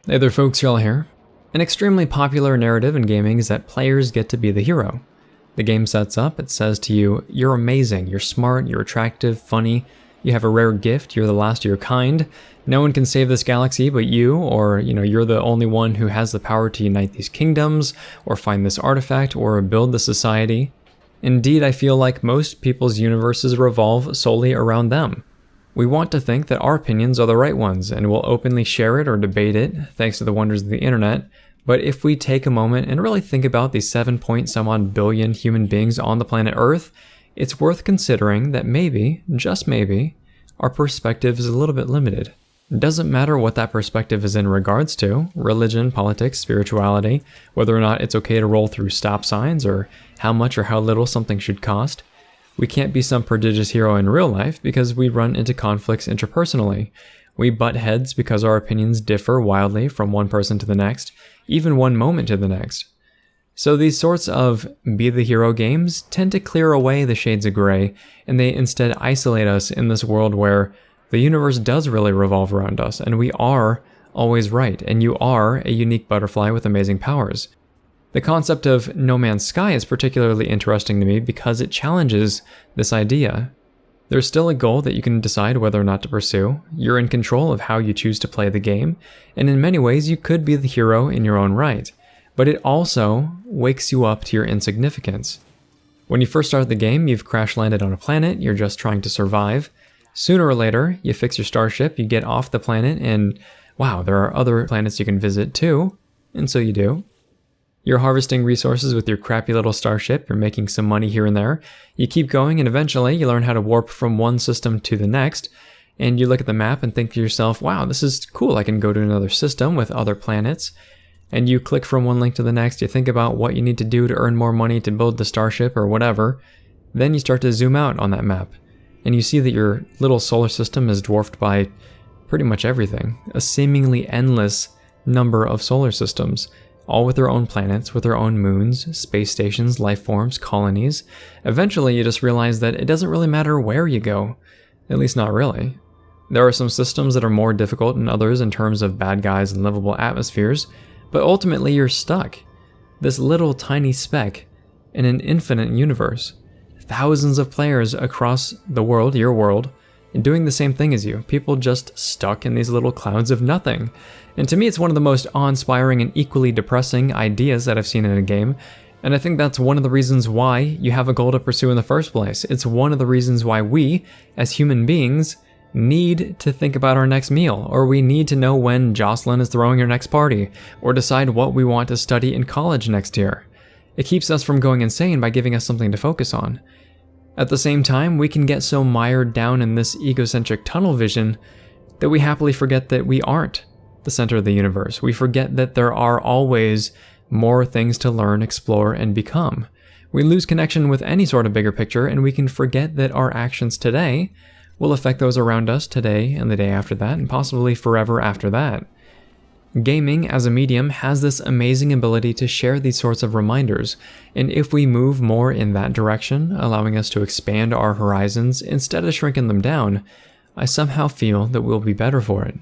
Hey there folks, Wrel here. An extremely popular narrative in gaming is that players get to be the hero. The game sets up, it says to you, you're amazing, you're smart, you're attractive, funny, you have a rare gift, you're the last of your kind, no one can save this galaxy but you, or you're the only one who has the power to unite these kingdoms, or find this artifact, or build the society. Indeed, I feel like most people's universes revolve solely around them. We want to think that our opinions are the right ones, and we'll openly share it or debate it, thanks to the wonders of the internet. But if we take a moment and really think about the 7 point some odd billion human beings on the planet Earth, it's worth considering that maybe, just maybe, our perspective is a little bit limited. It doesn't matter what that perspective is in regards to, religion, politics, spirituality, whether or not it's okay to roll through stop signs, or how much or how little something should cost. We can't be some prodigious hero in real life because we run into conflicts interpersonally. We butt heads because our opinions differ wildly from one person to the next, even one moment to the next. So these sorts of be the hero games tend to clear away the shades of gray, and they instead isolate us in this world where the universe does really revolve around us, and we are always right, and you are a unique butterfly with amazing powers. The concept of No Man's Sky is particularly interesting to me because it challenges this idea. There's still a goal that you can decide whether or not to pursue. You're in control of how you choose to play the game, and in many ways you could be the hero in your own right. But it also wakes you up to your insignificance. When you first start the game, you've crash landed on a planet, you're just trying to survive. Sooner or later, you fix your starship, you get off the planet, and wow, there are other planets you can visit too, and so you do. You're harvesting resources with your crappy little starship, you're making some money here and there. You keep going and eventually you learn how to warp from one system to the next, and you look at the map and think to yourself, wow, this is cool, I can go to another system with other planets. And you click from one link to the next, you think about what you need to do to earn more money to build the starship or whatever. Then you start to zoom out on that map, and you see that your little solar system is dwarfed by pretty much everything. A seemingly endless number of solar systems, all with their own planets, with their own moons, space stations, life forms, colonies. Eventually you just realize that it doesn't really matter where you go, at least not really. There are some systems that are more difficult than others in terms of bad guys and livable atmospheres, but ultimately you're stuck. This little tiny speck in an infinite universe. Thousands of players across the world, your world, doing the same thing as you. People just stuck in these little clouds of nothing. And to me, it's one of the most awe-inspiring and equally depressing ideas that I've seen in a game. And I think that's one of the reasons why you have a goal to pursue in the first place. It's one of the reasons why we, as human beings, need to think about our next meal, or we need to know when Jocelyn is throwing her next party, or decide what we want to study in college next year. It keeps us from going insane by giving us something to focus on. At the same time, we can get so mired down in this egocentric tunnel vision that we happily forget that we aren't the center of the universe. We forget that there are always more things to learn, explore, and become. We lose connection with any sort of bigger picture, and we can forget that our actions today will affect those around us today and the day after that, and possibly forever after that. Gaming as a medium has this amazing ability to share these sorts of reminders, and if we move more in that direction, allowing us to expand our horizons instead of shrinking them down, I somehow feel that we'll be better for it.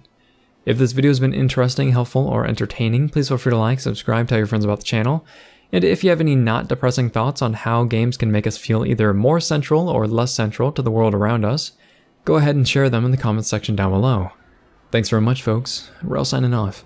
If this video has been interesting, helpful, or entertaining, please feel free to like, subscribe, tell your friends about the channel, and if you have any not depressing thoughts on how games can make us feel either more central or less central to the world around us, go ahead and share them in the comments section down below. Thanks very much folks, Wrel signing off.